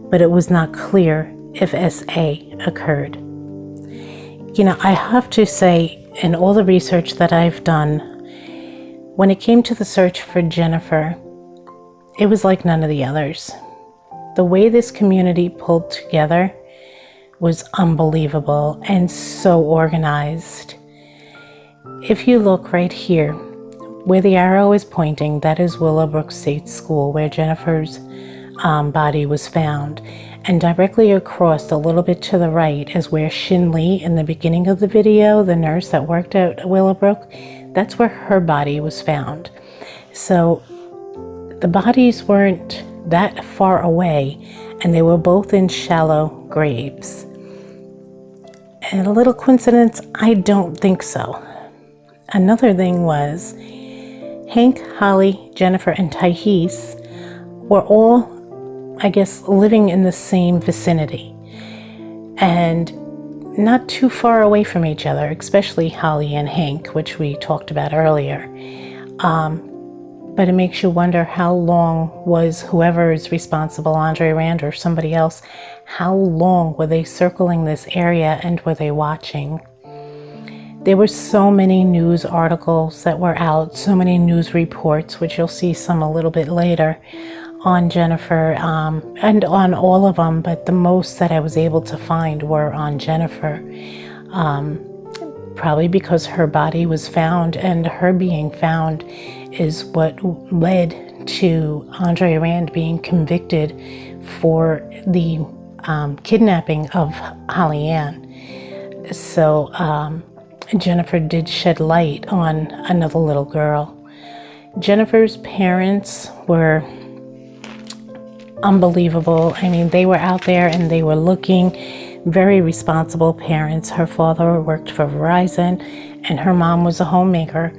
but it was not clear if SA occurred. You know, I have to say, in all the research that I've done, when it came to the search for Jennifer, it was like none of the others. The way this community pulled together was unbelievable and so organized. If you look right here, where the arrow is pointing, that is Willowbrook State School, where Jennifer's body was found. And directly across, a little bit to the right, is where Shin Lee, in the beginning of the video, the nurse that worked at Willowbrook, that's where her body was found. So the bodies weren't that far away, and they were both in shallow graves. And a little coincidence? I don't think so. Another thing was, Hank, Holly, Jennifer, and Thais were all, I guess, living in the same vicinity and not too far away from each other, especially Holly and Hank, which we talked about earlier. But it makes you wonder, how long was whoever is responsible, Andre Rand or somebody else, how long were they circling this area and were they watching? There were so many news articles that were out, so many news reports, which you'll see some a little bit later, on Jennifer, and on all of them, but the most that I was able to find were on Jennifer. Probably because her body was found, and her being found is what led to Andre Rand being convicted for the kidnapping of Holly Ann. So Jennifer did shed light on another little girl. Jennifer's parents were unbelievable. I mean, they were out there and they were looking. Very responsible parents. Her father worked for Verizon and her mom was a homemaker.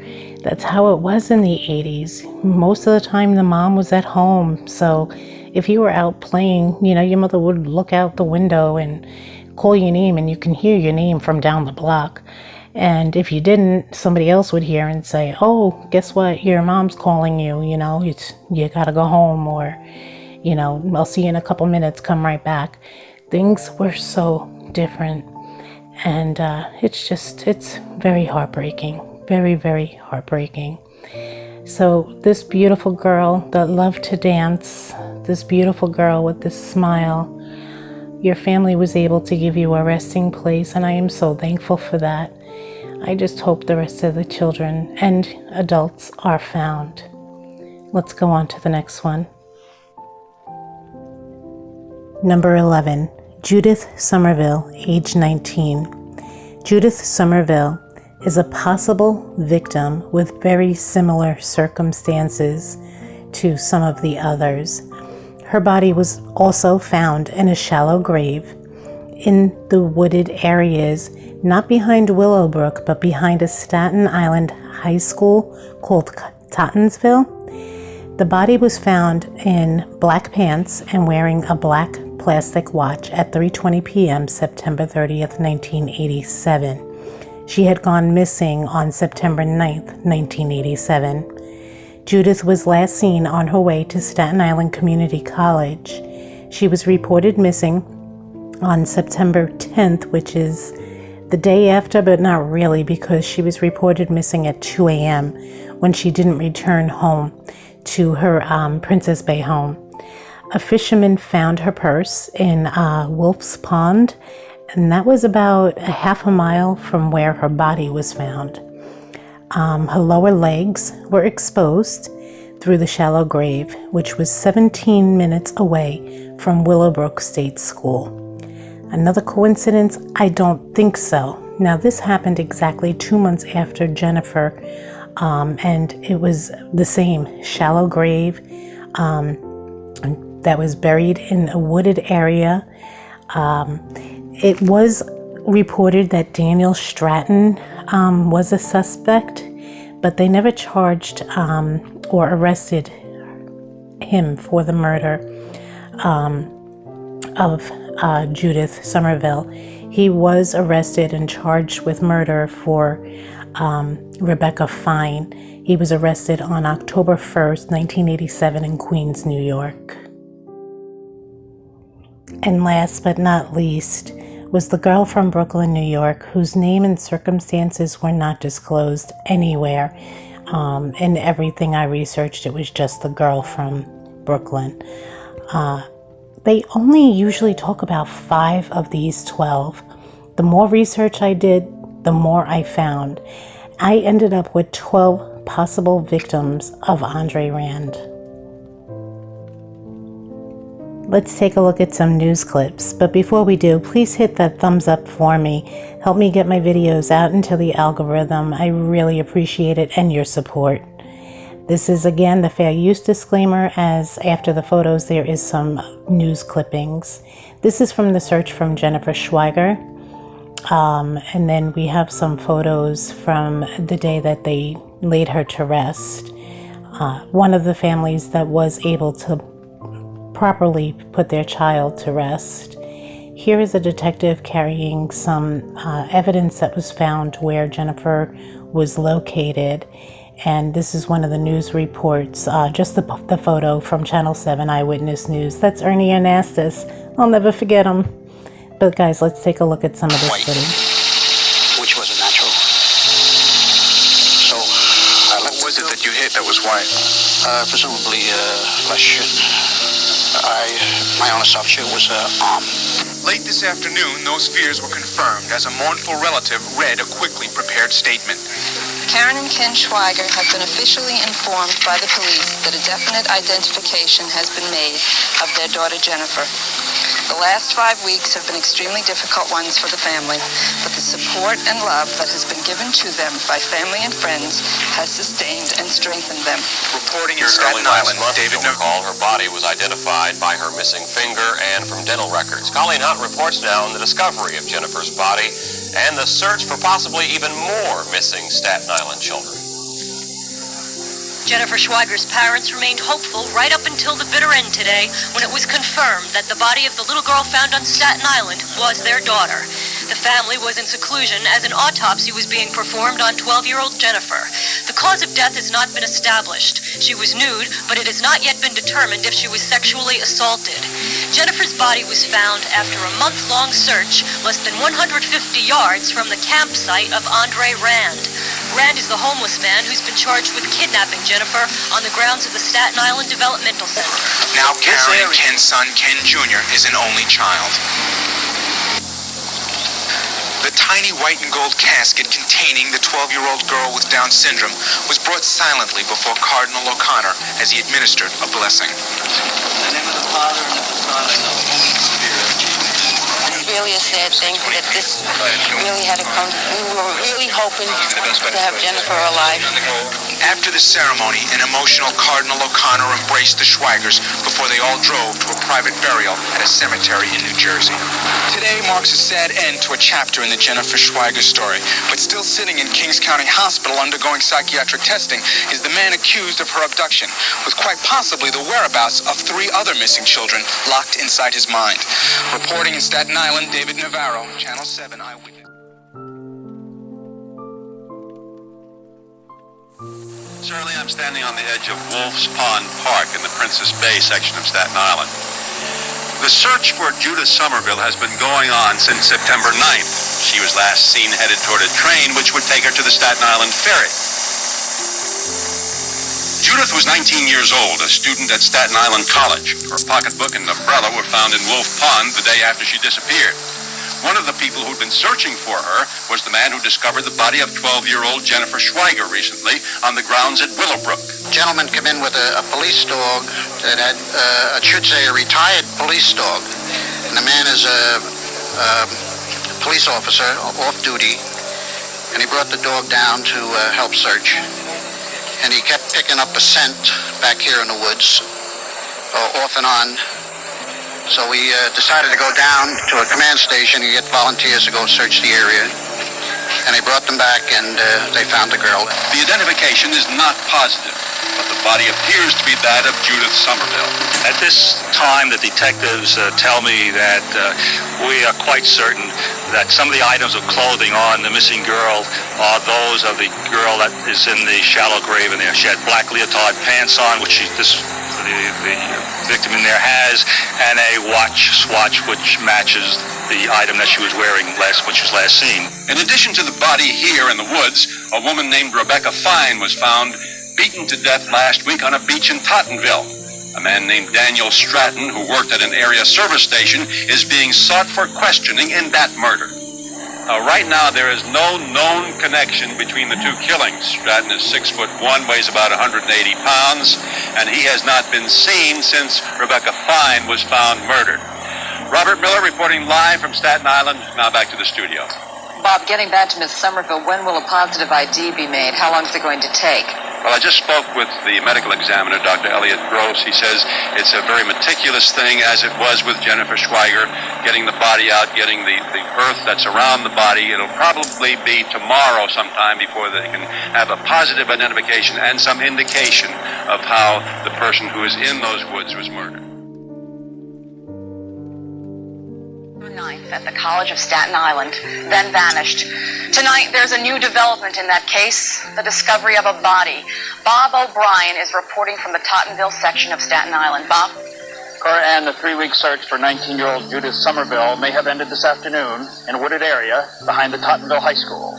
That's how it was in the 80s. Most of the time the mom was at home. So if you were out playing, you know, your mother would look out the window and call your name, and you can hear your name from down the block. And if you didn't, somebody else would hear and say, oh, guess what? Your mom's calling you, you know, you gotta go home, or, you know, I'll see you in a couple minutes, come right back. Things were so different, and it's very heartbreaking, very, very heartbreaking. So this beautiful girl that loved to dance, this beautiful girl with this smile, your family was able to give you a resting place, and I am so thankful for that. I just hope the rest of the children and adults are found. Let's go on to the next one. Number 11, Judith Somerville, age 19. Judith Somerville is a possible victim with very similar circumstances to some of the others. Her body was also found in a shallow grave in the wooded areas, not behind Willowbrook, but behind a Staten Island high school called Tottinsville. The body was found in black pants and wearing a black plastic watch at 3:20 p.m. September 30th, 1987. She had gone missing on September 9th, 1987. Judith was last seen on her way to Staten Island Community College. She was reported missing on September 10th, which is the day after, but not really, because she was reported missing at 2 a.m. when she didn't return home to her Princess Bay home. A fisherman found her purse in Wolf's Pond, and that was about a half a mile from where her body was found. Her lower legs were exposed through the shallow grave, which was 17 minutes away from Willowbrook State School. Another coincidence? I don't think so. Now, this happened exactly 2 months after Jennifer, and it was the same shallow grave that was buried in a wooded area. It was reported that Daniel Stratton was a suspect, but they never charged or arrested him for the murder of Judith Somerville. He was arrested and charged with murder for Rebecca Fine. He was arrested on October 1st, 1987 in Queens, New York. And last but not least was the girl from Brooklyn, New York, whose name and circumstances were not disclosed anywhere. In everything I researched, it was just the girl from Brooklyn. They only usually talk about 5 of these 12. The more research I did, the more I found. I ended up with 12 possible victims of Andre Rand. Let's take a look at some news clips, but before we do, please hit that thumbs up for me. Help me get my videos out into the algorithm. I really appreciate it and your support. This is again the fair use disclaimer, as after the photos there is some news clippings. This is from the search from Jennifer Schweiger. And then we have some photos from the day that they laid her to rest. One of the families that was able to properly put their child to rest. Here is a detective carrying some evidence that was found where Jennifer was located. And this is one of the news reports, just the photo from Channel 7 Eyewitness News. That's Ernie Anastas. I'll never forget him. But guys, let's take a look at some of this footage. Which was natural. So, what was it that you hit that was white? Presumably flesh. My own assumption was arm. Late this afternoon, those fears were confirmed as a mournful relative read a quickly prepared statement. Karen and Ken Schweiger have been officially informed by the police that a definite identification has been made of their daughter Jennifer. The last 5 weeks have been extremely difficult ones for the family, but the support and love that has been given to them by family and friends has sustained and strengthened them. Reporting in Staten Island, David Call her body was identified by her missing finger and from dental records. Colleen Hunt reports now on the discovery of Jennifer's body and the search for possibly even more missing Staten Island children. Jennifer Schweiger's parents remained hopeful right up until the bitter end today, when it was confirmed that the body of the little girl found on Staten Island was their daughter. The family was in seclusion as an autopsy was being performed on 12-year-old Jennifer. The cause of death has not been established. She was nude, but it has not yet been determined if she was sexually assaulted. Jennifer's body was found after a month-long search less than 150 yards from the campsite of Andre Rand. Rand is the homeless man who's been charged with kidnapping Jennifer on the grounds of the Staten Island Developmental Center. Now Karen and Ken's son, Ken Jr., is an only child. The tiny white and gold casket containing the 12-year-old girl with Down syndrome was brought silently before Cardinal O'Connor as he administered a blessing. In the name of the Father, and of the Son, and of the Holy Spirit. really a sad thing that this really had to come. We were really hoping to have Jennifer alive. After the ceremony, an emotional Cardinal O'Connor embraced the Schweigers before they all drove to a private burial at a cemetery in New Jersey. Today marks a sad end to a chapter in the Jennifer Schweiger story, but still sitting in Kings County Hospital undergoing psychiatric testing is the man accused of her abduction, with quite possibly the whereabouts of 3 other missing children locked inside his mind. Reporting in Staten Island, David Navarro, Channel 7 Eyewitness. Currently, I'm standing on the edge of Wolf's Pond Park in the Princess Bay section of Staten Island. The search for Judith Somerville has been going on since September 9th. She was last seen headed toward a train which would take her to the Staten Island ferry. Judith was 19 years old, a student at Staten Island College. Her pocketbook and umbrella were found in Wolf Pond the day after she disappeared. One of the people who'd been searching for her was the man who discovered the body of 12-year-old Jennifer Schweiger recently on the grounds at Willowbrook. Gentleman come in with a police dog that had, I should say, a retired police dog. And the man is a police officer off duty, and he brought the dog down to help search. And he kept picking up a scent back here in the woods, off and on. So we decided to go down to a command station and get volunteers to go search the area. And they brought them back, and they found the girl. The identification is not positive, but the body appears to be that of Judith Somerville. At this time, the detectives tell me that we are quite certain that some of the items of clothing on the missing girl are those of the girl that is in the shallow grave in there. She had black leotard pants on, which the victim in there has, and a swatch which matches the item that she was wearing when she was last seen. In addition to the body here in the woods, a woman named Rebecca Fine was found beaten to death last week on a beach in Tottenville. A man named Daniel Stratton, who worked at an area service station, is being sought for questioning in that murder. Right now, there is no known connection between the 2 killings. Stratton is 6'1", weighs about 180 pounds, and he has not been seen since Rebecca Fine was found murdered. Robert Miller reporting live from Staten Island. Now back to the studio. Bob, getting back to Miss Somerville, when will a positive ID be made? How long is it going to take? Well, I just spoke with the medical examiner, Dr. Elliot Gross. He says it's a very meticulous thing, as it was with Jennifer Schweiger, getting the body out, getting the earth that's around the body. It'll probably be tomorrow sometime before they can have a positive identification and some indication of how the person who is in those woods was murdered. At the College of Staten Island, then vanished. Tonight, there's a new development in that case, the discovery of a body. Bob O'Brien is reporting from the Tottenville section of Staten Island. Bob? Cora Ann, the 3-week search for 19-year-old Judith Somerville may have ended this afternoon in a wooded area behind the Tottenville High School.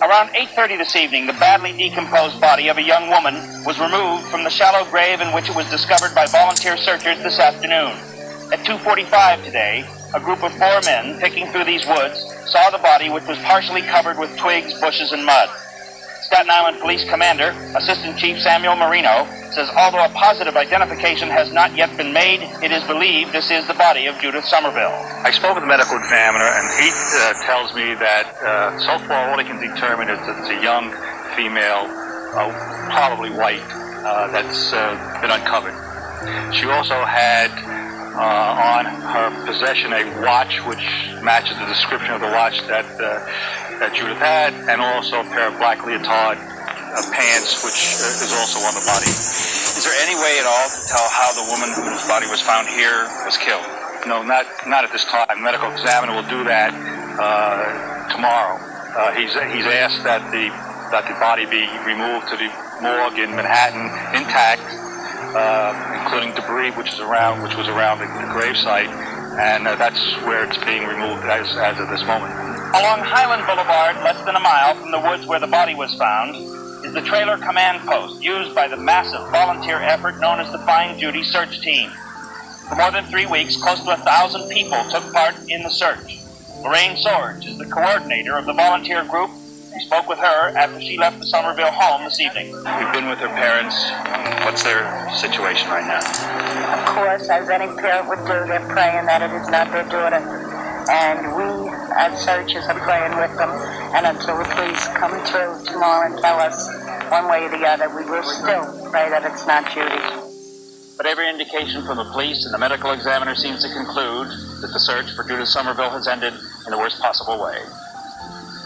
Around 8:30 this evening, the badly decomposed body of a young woman was removed from the shallow grave in which it was discovered by volunteer searchers this afternoon. At 2:45 today, a group of 4 men picking through these woods saw the body, which was partially covered with twigs, bushes, and mud. Staten Island Police Commander, Assistant Chief Samuel Marino, says although a positive identification has not yet been made, it is believed this is the body of Judith Somerville. I spoke with the medical examiner, and he tells me that so far all he can determine is that it's a young female, probably white, that's been uncovered. She also had on her possession a watch which matches the description of the watch that Judith had, and also a pair of black leotard pants, which is also on the body. Is there any way at all to tell how the woman whose body was found here was killed? No, not at this time. The medical examiner will do that tomorrow. He's asked that the body be removed to the morgue in Manhattan intact, including debris which was around the gravesite, and that's where it's being removed as of this moment. Along Highland Boulevard, less than a mile from the woods where the body was found, is the trailer command post used by the massive volunteer effort known as the Find Judy Search Team. For more than 3 weeks, close to 1,000 people took part in the search. Lorraine Swords is the coordinator of the volunteer group. We spoke with her after she left the Somerville home this evening. We've been with her parents. What's their situation right now? Of course, as any parent would do, they're praying that it is not their daughter. And we, as searchers, are praying with them. And until the police come through tomorrow and tell us one way or the other, we will still pray that it's not Judy. But every indication from the police and the medical examiner seems to conclude that the search for Judith Somerville has ended in the worst possible way.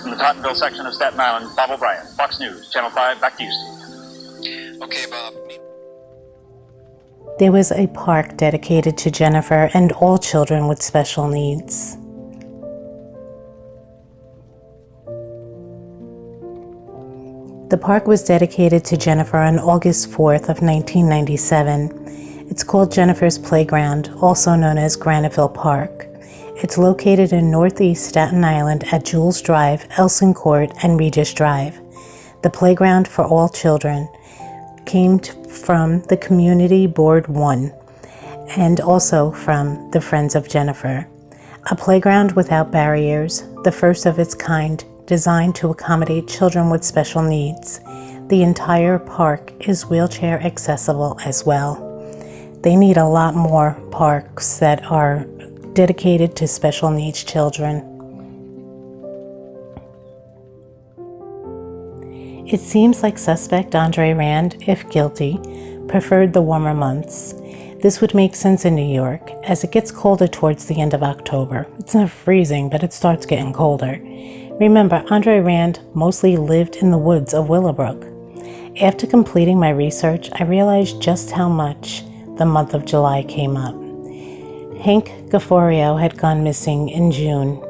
From the Tottenville section of Staten Island, Bob O'Brien, Fox News, Channel 5, back to you, Steve. Okay, Bob. There was a park dedicated to Jennifer and all children with special needs. The park was dedicated to Jennifer on August 4th of 1997. It's called Jennifer's Playground, also known as Graniteville Park. It's located in northeast Staten Island at Jules Drive, Elson Court, and Regis Drive. The Playground for All Children came from the Community Board 1 and also from the Friends of Jennifer. A playground without barriers, the first of its kind, designed to accommodate children with special needs. The entire park is wheelchair accessible as well. They need a lot more parks that are dedicated to special needs children. It seems like suspect Andre Rand, if guilty, preferred the warmer months. This would make sense in New York, as it gets colder towards the end of October. It's not freezing, but it starts getting colder. Remember, Andre Rand mostly lived in the woods of Willowbrook. After completing my research, I realized just how much the month of July came up. Hank Gafforio had gone missing in June,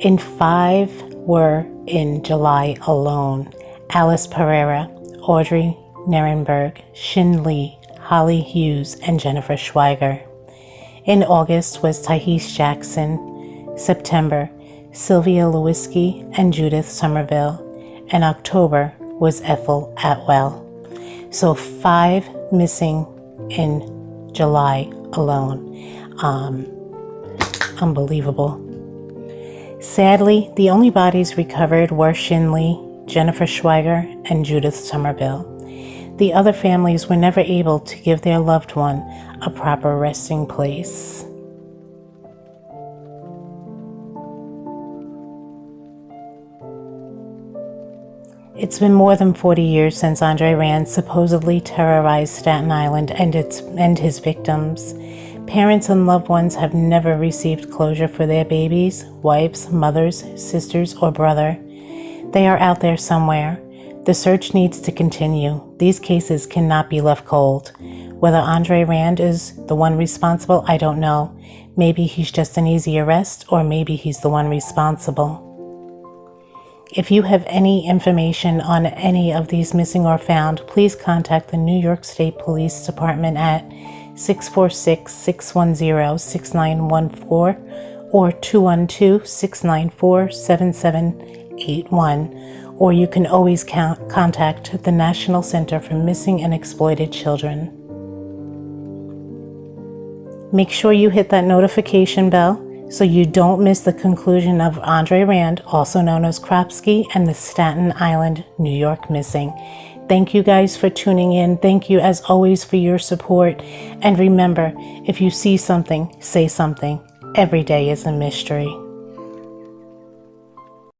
and 5 were in July alone. Alice Pereira, Audrey Nirenberg, Shin Lee, Holly Hughes, and Jennifer Schweiger. In August was Tyhees Jackson. September, Sylvia Lewinsky and Judith Somerville. And October was Ethel Atwell. So 5 missing in July alone. Unbelievable. Sadly, the only bodies recovered were Shin Lee, Jennifer Schweiger, and Judith Somerville. The other families were never able to give their loved one a proper resting place. It's been more than 40 years since Andre Rand supposedly terrorized Staten Island and his victims. Parents and loved ones have never received closure for their babies, wives, mothers, sisters, or brother. They are out there somewhere. The search needs to continue. These cases cannot be left cold. Whether Andre Rand is the one responsible, I don't know. Maybe he's just an easy arrest, or maybe he's the one responsible. If you have any information on any of these missing or found, please contact the New York State Police Department at 646-610-6914 or 212-694-7781. Or you can always contact the National Center for Missing and Exploited Children. Make sure you hit that notification bell so you don't miss the conclusion of Andre Rand, also known as CROPSEY, and the Staten Island, New York missing. Thank you guys for tuning in. Thank you as always for your support. And remember, if you see something, say something. Every day is a mystery.